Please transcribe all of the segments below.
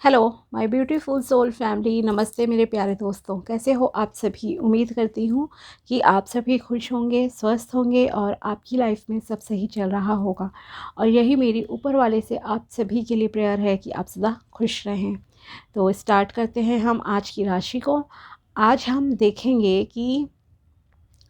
Hello my beautiful soul family. नमस्ते मेरे प्यारे दोस्तों, कैसे हो आप सभी। उम्मीद करती हूँ कि आप सभी खुश होंगे, स्वस्थ होंगे और आपकी लाइफ में सब सही चल रहा होगा। और यही मेरी ऊपर वाले से आप सभी के लिए प्रेयर है कि आप सदा खुश रहें। तो स्टार्ट करते हैं हम आज की राशि को। आज हम देखेंगे कि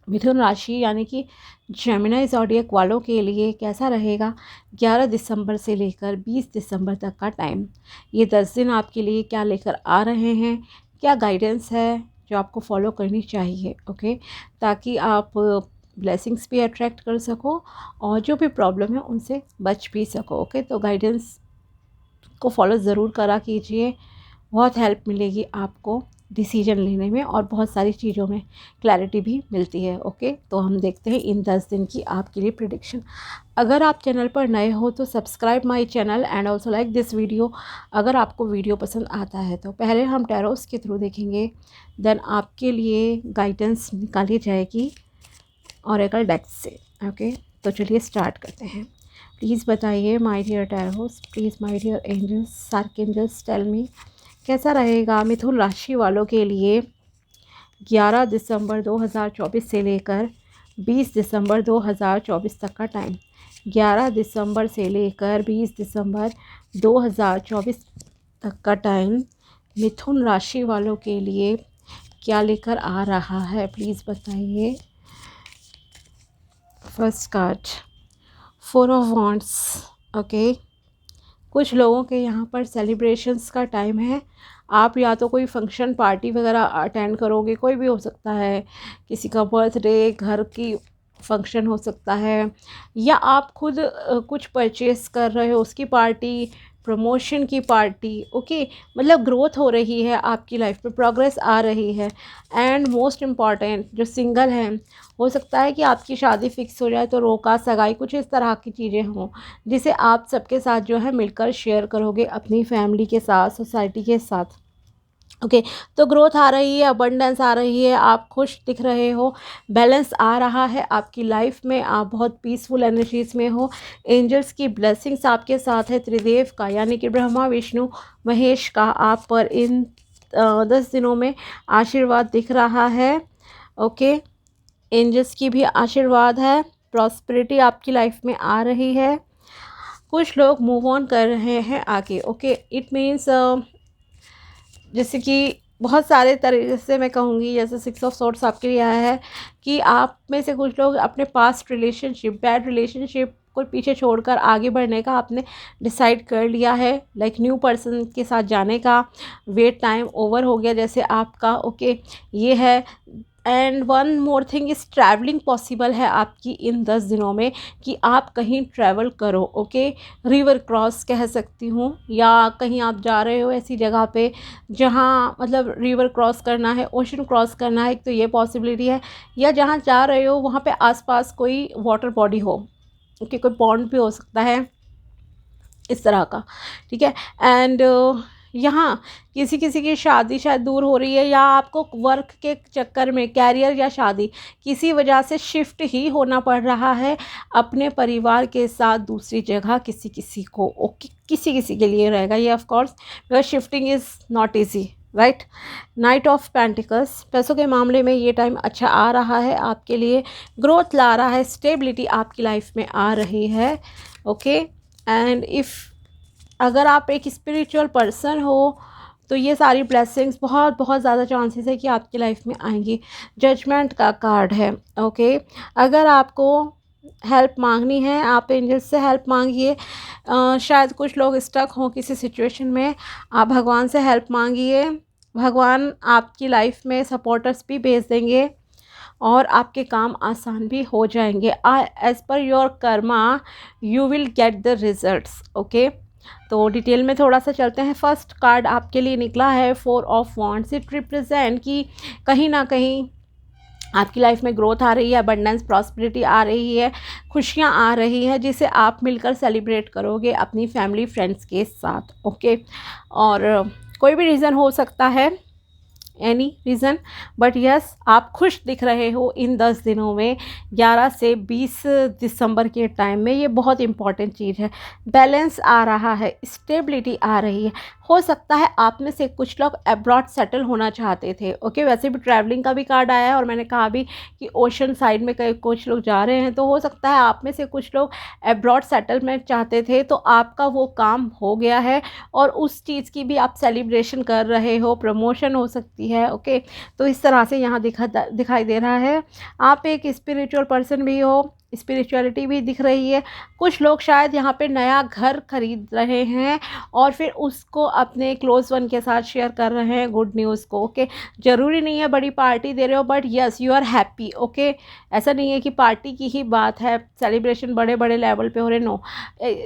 मिथुन राशि यानी कि जेमिनी ज़ोडिएक वालों के लिए कैसा रहेगा 11 दिसंबर से लेकर 20 दिसंबर तक का टाइम। ये 10 दिन आपके लिए क्या लेकर आ रहे हैं, क्या गाइडेंस है जो आपको फॉलो करनी चाहिए। ओके, ताकि आप ब्लेसिंग्स भी अट्रैक्ट कर सको और जो भी प्रॉब्लम है उनसे बच भी सको। ओके, तो गाइडेंस को फॉलो ज़रूर करा कीजिए, बहुत हेल्प मिलेगी आपको डिसीजन लेने में और बहुत सारी चीज़ों में क्लैरिटी भी मिलती है। ओके, तो हम देखते हैं इन 10 दिन की आपके लिए प्रिडिक्शन। अगर आप चैनल पर नए हो तो subscribe my channel and also like this video अगर आपको वीडियो पसंद आता है तो। पहले हम टैरोस के थ्रू देखेंगे, देन आपके लिए गाइडेंस निकाली जाएगी ऑरेकल डेक्स से। ओके, तो चलिए स्टार्ट करते हैं। प्लीज़ बताइए my dear tarots, please my dear angels, archangels, tell me कैसा रहेगा मिथुन राशि वालों के लिए 11 दिसंबर 2024 से लेकर 20 दिसंबर 2024 तक का टाइम। 11 दिसंबर से लेकर 20 दिसंबर 2024 तक का टाइम मिथुन राशि वालों के लिए क्या लेकर आ रहा है, प्लीज़ बताइए। First card 4 of wands. Okay, कुछ लोगों के यहाँ पर सेलिब्रेशंस का टाइम है। आप या तो कोई फंक्शन पार्टी वगैरह अटेंड करोगे, कोई भी हो सकता है, किसी का बर्थडे, घर की फंक्शन हो सकता है, या आप खुद कुछ परचेस कर रहे हो उसकी पार्टी, प्रमोशन की पार्टी। ओके, मतलब ग्रोथ हो रही है आपकी लाइफ में, प्रोग्रेस आ रही है। एंड मोस्ट इम्पॉर्टेंट जो सिंगल हैं, हो सकता है कि आपकी शादी फिक्स हो जाए तो रोका सगाई कुछ इस तरह की चीज़ें हों जिसे आप सबके साथ जो है मिलकर शेयर करोगे, अपनी फैमिली के साथ, सोसाइटी के साथ। ओके, तो ग्रोथ आ रही है, अबंडेंस आ रही है, आप खुश दिख रहे हो, बैलेंस आ रहा है आपकी लाइफ में, आप बहुत पीसफुल एनर्जीज में हो। एंजल्स की ब्लेसिंग्स आपके साथ है, त्रिदेव का यानी कि ब्रह्मा विष्णु महेश का आप पर इन 10 दिनों में आशीर्वाद दिख रहा है। ओके, एंजल्स की भी आशीर्वाद है, प्रॉस्पेरिटी आपकी लाइफ में आ रही है। कुछ लोग मूव ऑन कर रहे हैं आगे। ओके, इट मीन्स जैसे कि बहुत सारे तरीके से मैं कहूँगी, जैसे 6 ऑफ सॉर्ड्स आपके लिए आया है कि आप में से कुछ लोग अपने पास्ट रिलेशनशिप, बैड रिलेशनशिप को पीछे छोड़कर आगे बढ़ने का आपने डिसाइड कर लिया है। लाइक न्यू पर्सन के साथ जाने का वेट टाइम ओवर हो गया जैसे आपका। ओके, ये है। And one more thing is travelling possible है आपकी इन 10 दिनों में कि आप कहीं ट्रैवल करो। ओके, रिवर क्रॉस कह सकती हूँ, या कहीं आप जा रहे हो ऐसी जगह पे जहाँ मतलब रिवर क्रॉस करना है, ओशन क्रॉस करना है, एक तो ये पॉसिबिलिटी है। या जहाँ जा रहे हो वहाँ पे आसपास कोई वाटर बॉडी हो, ओके, कोई पॉन्ड भी हो सकता है इस तरह का। ठीक है। एंड यहाँ किसी किसी की शादी शायद दूर हो रही है, या आपको वर्क के चक्कर में कैरियर या शादी किसी वजह से शिफ्ट ही होना पड़ रहा है अपने परिवार के साथ दूसरी जगह किसी किसी को। ओके, किसी किसी के लिए रहेगा ये of course, because shifting is not easy, right. Night of pentacles, पैसों के मामले में ये टाइम अच्छा आ रहा है आपके लिए, ग्रोथ ला रहा है, स्टेबिलिटी आपकी लाइफ में आ रही है। ओके, एंड इफ़ अगर आप एक स्पिरिचुअल पर्सन हो तो ये सारी ब्लेसिंग्स बहुत बहुत ज़्यादा चांसेस है कि आपकी लाइफ में आएंगी। जजमेंट का कार्ड है। ओके, अगर आपको हेल्प मांगनी है आप एंजल्स से हेल्प मांगिए। शायद कुछ लोग स्टक हों किसी सिचुएशन में, आप भगवान से हेल्प मांगिए, भगवान आपकी लाइफ में सपोर्टर्स भी भेज देंगे और आपके काम आसान भी हो जाएंगे। As per your karma you will get the results. Okay, तो डिटेल में थोड़ा सा चलते हैं। फर्स्ट कार्ड आपके लिए निकला है 4 ऑफ वॉन्ड्स। इट रिप्रेजेंट कि कहीं ना कहीं आपकी लाइफ में ग्रोथ आ रही है, अबंडेंस, प्रॉस्पेरिटी आ रही है, खुशियाँ आ रही हैं जिसे आप मिलकर सेलिब्रेट करोगे अपनी फैमिली फ्रेंड्स के साथ। ओके, और कोई भी रीज़न हो सकता है एनी रीज़न, बट यस आप खुश दिख रहे हो इन 10 दिनों में, 11 से 20 दिसंबर के टाइम में। ये बहुत इंपॉर्टेंट चीज़ है। बैलेंस आ रहा है, स्टेबिलिटी आ रही है। हो सकता है आप में से कुछ लोग अब्रॉड सेटल होना चाहते थे। ओके, वैसे भी ट्रैवलिंग का भी कार्ड आया है और मैंने कहा भी कि ओशन साइड में कई कुछ लोग जा रहे हैं, तो हो सकता है आप में से कुछ लोग अब्रॉड सेटलमेंट चाहते थे, तो आपका वो काम हो गया है और उस चीज़ की भी आप सेलिब्रेशन कर रहे हो। प्रमोशन हो सकती है। ओके, तो इस तरह से यहाँ दिखाई दे रहा है। आप एक स्पिरिचुअल पर्सन भी हो, स्पिरिचुअलिटी भी दिख रही है। कुछ लोग शायद यहाँ पे नया घर खरीद रहे हैं और फिर उसको अपने क्लोज वन के साथ शेयर कर रहे हैं गुड न्यूज़ को। ओके, ज़रूरी नहीं है बड़ी पार्टी दे रहे हो, but yes you are happy. Okay, ऐसा नहीं है कि पार्टी की ही बात है, सेलिब्रेशन बड़े बड़े लेवल पे हो रहे, नो।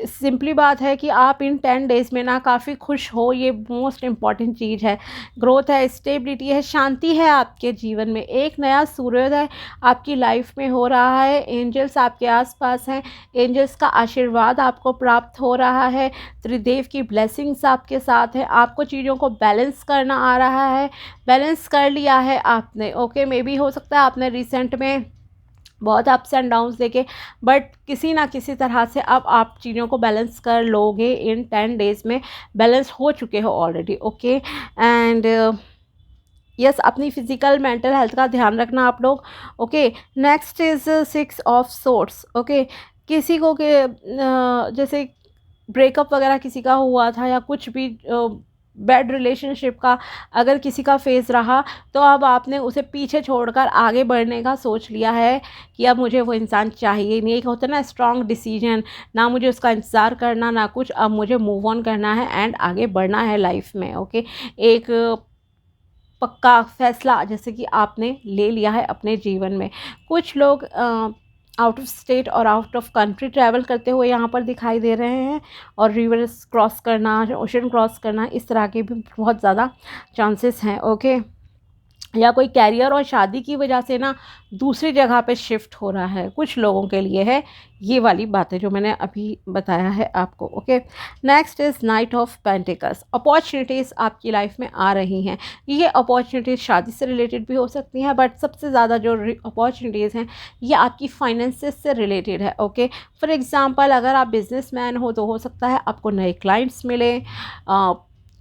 सिंपली बात है कि आप इन 10 डेज़ में ना काफ़ी खुश हो, ये मोस्ट इम्पॉर्टेंट चीज़ है। ग्रोथ है, स्टेबिलिटी है, शांति है आपके जीवन में। एक नया सूर्योदय आपकी लाइफ में हो रहा है। एंजल्स आपके आसपास हैं, एंजल्स का आशीर्वाद आपको प्राप्त हो रहा है, त्रिदेव की ब्लेसिंग्स आपके साथ है। आपको चीज़ों को बैलेंस करना आ रहा है, बैलेंस कर लिया है आपने। ओके, मे बी हो सकता है आपने रिसेंट में बहुत अप्स एंड डाउन्स देखे, बट किसी ना किसी तरह से अब आप चीज़ों को बैलेंस कर लोगे। इन 10 डेज़ में बैलेंस हो चुके हो ऑलरेडी। ओके, एंड यस अपनी फिजिकल मेंटल हेल्थ का ध्यान रखना आप लोग। Okay, next is 6 of sorts. Okay, किसी को के जैसे ब्रेकअप वगैरह किसी का हुआ था या कुछ भी बैड रिलेशनशिप का अगर किसी का फेस रहा, तो अब आपने उसे पीछे छोड़कर आगे बढ़ने का सोच लिया है कि अब मुझे वो इंसान चाहिए नहीं। एक होता है ना स्ट्रॉन्ग डिसीजन, ना मुझे उसका इंतज़ार करना ना कुछ, अब मुझे मूव ऑन करना है एंड आगे बढ़ना है लाइफ में। ओके, एक पक्का फैसला जैसे कि आपने ले लिया है अपने जीवन में। कुछ लोग आउट ऑफ स्टेट और आउट ऑफ कंट्री ट्रैवल करते हुए यहाँ पर दिखाई दे रहे हैं, और रिवर्स क्रॉस करना, ओशन क्रॉस करना, इस तरह के भी बहुत ज़्यादा चांसेस हैं। ओके, या कोई कैरियर और शादी की वजह से ना दूसरी जगह पे शिफ्ट हो रहा है, कुछ लोगों के लिए है ये वाली बातें जो मैंने अभी बताया है आपको। Okay, next is night of pentacles. Opportunities आपकी लाइफ में आ रही हैं। ये अपॉर्चुनिटीज़ शादी से रिलेटेड भी हो सकती हैं, बट सबसे ज़्यादा जो अपॉर्चुनिटीज़ हैं ये आपकी फाइनेंसेस से रिलेटेड है। ओके, फॉर एग्ज़ाम्पल अगर आप बिजनेसमैन हो तो हो सकता है आपको नए क्लाइंट्स मिले,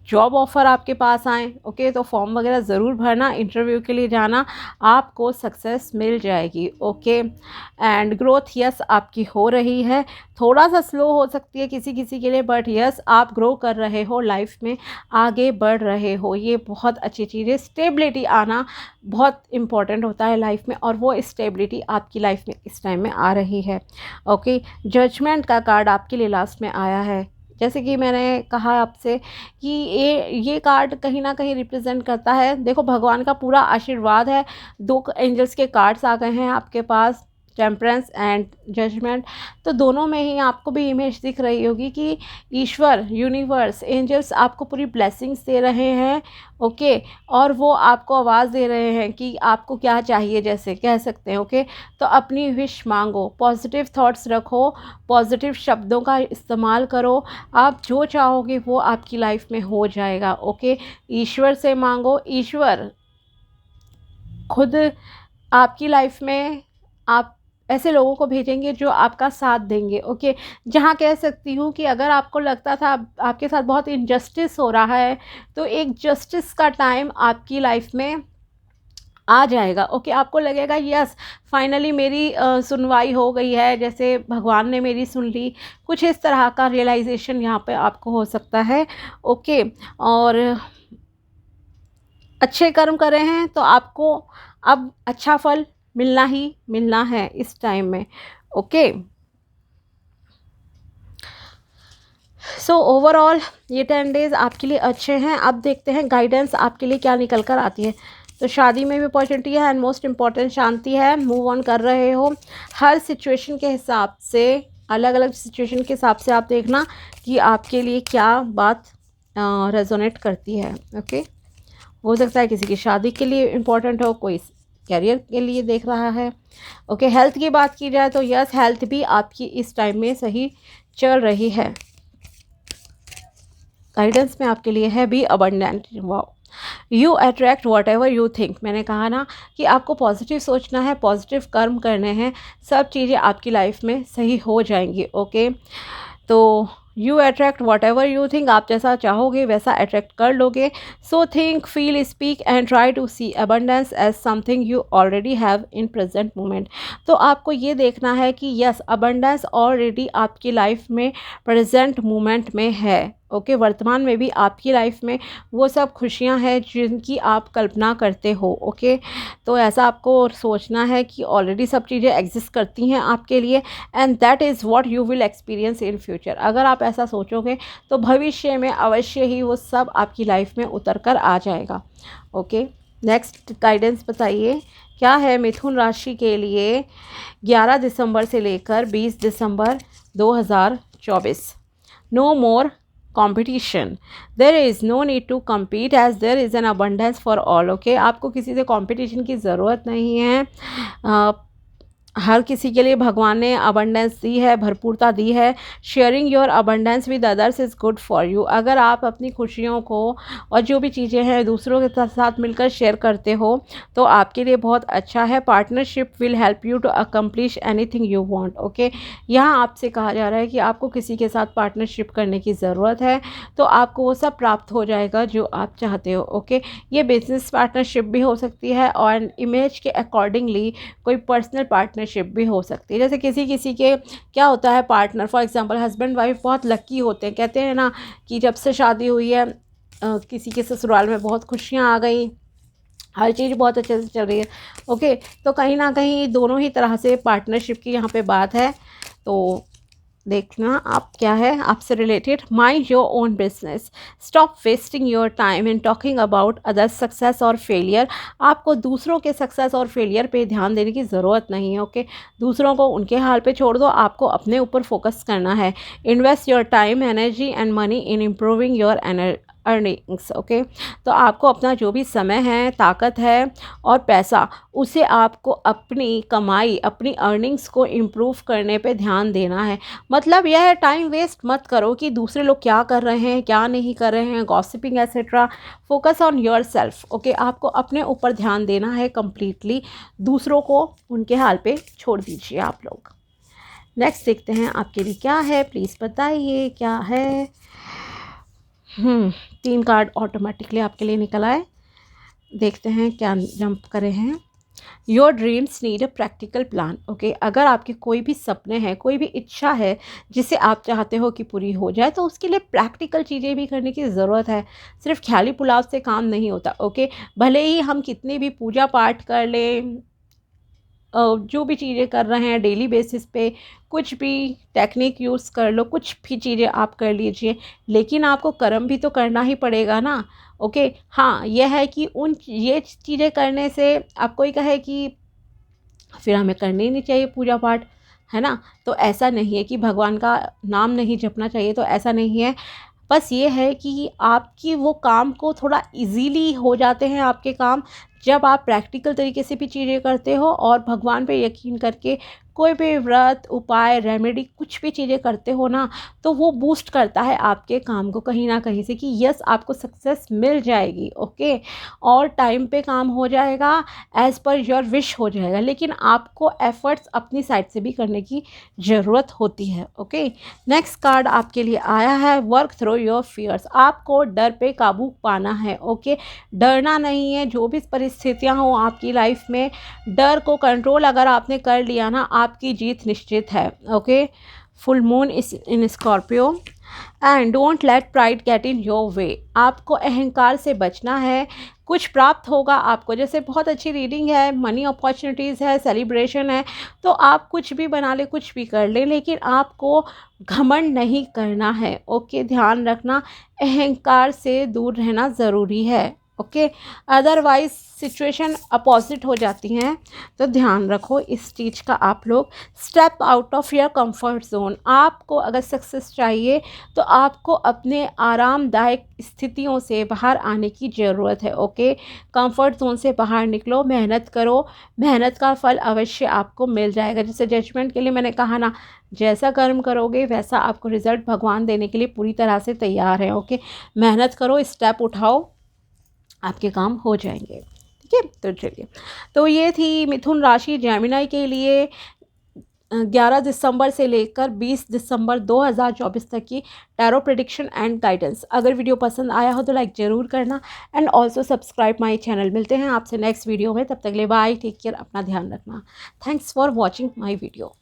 जॉब ऑफ़र आपके पास आए। ओके, तो फॉर्म वगैरह ज़रूर भरना, इंटरव्यू के लिए जाना, आपको सक्सेस मिल जाएगी। ओके, एंड ग्रोथ यस आपकी हो रही है, थोड़ा सा स्लो हो सकती है किसी किसी के लिए, बट यस आप ग्रो कर रहे हो, लाइफ में आगे बढ़ रहे हो, ये बहुत अच्छी चीज़ है। स्टेबिलिटी आना बहुत इम्पॉर्टेंट होता है लाइफ में, और वो स्टेबिलिटी आपकी लाइफ में इस टाइम में आ रही है। ओके, जजमेंट का कार्ड आपके लिए लास्ट में आया है। जैसे कि मैंने कहा आपसे कि ये कार्ड कहीं ना कहीं रिप्रेजेंट करता है, देखो भगवान का पूरा आशीर्वाद है। 2 एंजल्स के कार्ड्स आ गए हैं आपके पास, टेम्परेंस एंड जजमेंट। तो दोनों में ही आपको भी इमेज दिख रही होगी कि ईश्वर, यूनिवर्स, एंजल्स आपको पूरी ब्लेसिंग्स दे रहे हैं। ओके, और वो आपको आवाज़ दे रहे हैं कि आपको क्या चाहिए, जैसे कह सकते हैं। ओके, तो अपनी विश मांगो, पॉजिटिव थॉट्स रखो, पॉजिटिव शब्दों का इस्तेमाल करो, आप जो चाहोगे वो आपकी लाइफ में हो जाएगा। ओके, ईश्वर से मांगो, ईश्वर खुद आपकी लाइफ में आप ऐसे लोगों को भेजेंगे जो आपका साथ देंगे। ओके, जहाँ कह सकती हूँ कि अगर आपको लगता था आपके साथ बहुत इनजस्टिस हो रहा है, तो एक जस्टिस का टाइम आपकी लाइफ में आ जाएगा। ओके, आपको लगेगा यस फाइनली मेरी सुनवाई हो गई है, जैसे भगवान ने मेरी सुन ली, कुछ इस तरह का रियलाइजेशन यहाँ पे आपको हो सकता है। ओके, और अच्छे कर्म कर रहे हैं तो आपको अब अच्छा फल मिलना ही मिलना है इस टाइम में। ओके, सो ओवरऑल ये 10 डेज़ आपके लिए अच्छे हैं। अब देखते हैं गाइडेंस आपके लिए क्या निकल कर आती है। तो शादी में भी अपॉर्चुनिटी है, एंड मोस्ट इम्पॉर्टेंट शांति है, मूव ऑन कर रहे हो। हर सिचुएशन के हिसाब से, अलग अलग सिचुएशन के हिसाब से आप देखना कि आपके लिए क्या बात रेजोनेट करती है। ओके, हो सकता है किसी की शादी के लिए इम्पोर्टेंट हो, कोई कैरियर के लिए देख रहा है। ओके, हेल्थ की बात की जाए तो यस हेल्थ भी आपकी इस टाइम में सही चल रही है। गाइडेंस में आपके लिए है be abundant. Wow, you attract whatever you think, मैंने कहा ना कि आपको पॉजिटिव सोचना है, पॉजिटिव कर्म करने हैं, सब चीज़ें आपकी लाइफ में सही हो जाएंगी। ओके, तो you attract whatever you think, आप जैसा चाहोगे वैसा अट्रैक्ट कर लोगे। So think, feel, speak and try to see abundance as something you already have in present moment. तो आपको ये देखना है कि यस, अबंडेंस ऑलरेडी आपकी लाइफ में प्रेजेंट मोमेंट में है। ओके, वर्तमान में भी आपकी लाइफ में वो सब खुशियाँ हैं जिनकी आप कल्पना करते हो। ओके, तो ऐसा आपको सोचना है कि ऑलरेडी सब चीज़ें एग्जिस्ट करती हैं आपके लिए, and that is what you will experience in future. अगर आप ऐसा सोचोगे तो भविष्य में अवश्य ही वो सब आपकी लाइफ में उतर कर आ जाएगा। ओके, नेक्स्ट गाइडेंस बताइए क्या है मिथुन राशि के लिए 11 दिसंबर से लेकर 20 दिसंबर 2024। No more competition, there is no need to compete as there is an abundance for all। Okay, आपको किसी से कंपटीशन की ज़रूरत नहीं है। हर किसी के लिए भगवान ने अबंडेंस दी है, भरपूरता दी है। Sharing your abundance with others is good for you. अगर आप अपनी खुशियों को और जो भी चीज़ें हैं दूसरों के साथ मिलकर शेयर करते हो तो आपके लिए बहुत अच्छा है। Partnership will help you to accomplish anything you want. Okay, यहाँ आपसे कहा जा रहा है कि आपको किसी के साथ पार्टनरशिप करने की ज़रूरत है तो आपको वो सब प्राप्त हो जाएगा जो आप चाहते हो। ओके, ये बिजनेस पार्टनरशिप भी हो सकती है और इमेज के अकॉर्डिंगली कोई पर्सनल पार्टनरशिप भी हो सकती है। जैसे किसी किसी के क्या होता है, partner for example husband wife बहुत लकी होते हैं, कहते हैं ना कि जब से शादी हुई है किसी के ससुराल में बहुत खुशियाँ आ गई, हर चीज़ बहुत अच्छे से चल रही है। ओके, तो कहीं ना कहीं दोनों ही तरह से पार्टनरशिप की यहाँ पे बात है। तो देखना आप क्या है आपसे related. Mind your own business, stop wasting your time in talking about other success और फेलियर। आपको दूसरों के सक्सेस और फेलियर पे ध्यान देने की ज़रूरत नहीं है। ओके, दूसरों को उनके हाल पे छोड़ दो, आपको अपने ऊपर फोकस करना है। Invest your time, energy and money in improving your earnings. Okay, तो आपको अपना जो भी समय है, ताकत है और पैसा, उसे आपको अपनी कमाई, अपनी अर्निंग्स को इम्प्रूव करने पे ध्यान देना है। मतलब यह है टाइम वेस्ट मत करो कि दूसरे लोग क्या कर रहे हैं क्या नहीं कर रहे हैं, gossiping etcetera. Focus on your self. Okay, आपको अपने ऊपर ध्यान देना है कंप्लीटली, दूसरों को उनके हाल पे छोड़ दीजिए आप लोग। नेक्स्ट देखते हैं आपके लिए क्या है, प्लीज़ बताइए क्या है। 3 कार्ड ऑटोमेटिकली आपके लिए निकल आए, देखते हैं क्या जंप करे हैं। Your dreams need a practical plan. Okay, अगर आपके कोई भी सपने हैं, कोई भी इच्छा है जिसे आप चाहते हो कि पूरी हो जाए तो उसके लिए प्रैक्टिकल चीज़ें भी करने की ज़रूरत है। सिर्फ ख्याली पुलाव से काम नहीं होता। ओके, भले ही हम कितनी भी पूजा पाठ कर लें, जो भी चीज़ें कर रहे हैं डेली बेसिस पे, कुछ भी टेक्निक यूज़ कर लो, कुछ भी चीज़ें आप कर लीजिए, लेकिन आपको कर्म भी तो करना ही पड़ेगा ना। ओके, हाँ, यह है कि ये चीज़ें करने से आप कोई कहे कि फिर हमें करनी ही नहीं चाहिए पूजा पाठ, है ना, तो ऐसा नहीं है कि भगवान का नाम नहीं जपना चाहिए, तो ऐसा नहीं है। बस ये है कि आपकी वो काम को थोड़ा इजीली हो जाते हैं आपके काम जब आप प्रैक्टिकल तरीके से भी चीज़ें करते हो और भगवान पे यकीन करके कोई भी व्रत, उपाय, रेमेडी कुछ भी चीज़ें करते हो ना, तो वो बूस्ट करता है आपके काम को कहीं ना कहीं से कि यस, आपको सक्सेस मिल जाएगी। ओके, और टाइम पे काम हो जाएगा, एज़ पर योर विश हो जाएगा, लेकिन आपको एफर्ट्स अपनी साइड से भी करने की ज़रूरत होती है। ओके, नेक्स्ट कार्ड आपके लिए आया है वर्क थ्रू योर फियर्स। आपको डर पे काबू पाना है। ओके, डरना नहीं है, जो भी परिस्थितियाँ हो आपकी लाइफ में, डर को कंट्रोल अगर आपने कर लिया ना, आपकी जीत निश्चित है। Okay, full moon is in Scorpio and don't let pride get in your way. आपको अहंकार से बचना है, कुछ प्राप्त होगा आपको। जैसे बहुत अच्छी रीडिंग है, मनी अपॉर्चुनिटीज़ है, सेलिब्रेशन है, तो आप कुछ भी बना ले, कुछ भी कर ले, लेकिन आपको घमंड नहीं करना है। ओके, ध्यान रखना, अहंकार से दूर रहना ज़रूरी है। ओके, अदरवाइज सिचुएशन अपोजिट हो जाती हैं, तो ध्यान रखो इस चीज़ का। आप लोग step out of your comfort zone. आपको अगर सक्सेस चाहिए तो आपको अपने आरामदायक स्थितियों से बाहर आने की ज़रूरत है। ओके, कंफर्ट जोन से बाहर निकलो, मेहनत करो, मेहनत का फल अवश्य आपको मिल जाएगा। जैसे जजमेंट के लिए मैंने कहा ना, जैसा कर्म करोगे वैसा आपको रिजल्ट भगवान देने के लिए पूरी तरह से तैयार है। ओके, मेहनत करो, स्टेप उठाओ, आपके काम हो जाएंगे। ठीक है, तो चलिए, तो ये थी मिथुन राशि जेमिनी के लिए 11 दिसंबर से लेकर 20 दिसंबर 2024 तक की टैरो प्रेडिक्शन एंड गाइडेंस। अगर वीडियो पसंद आया हो तो लाइक ज़रूर करना and also subscribe my channel. मिलते हैं आपसे नेक्स्ट वीडियो में, तब तक के लिए बाय, टेक केयर, अपना ध्यान रखना। Thanks for watching my video.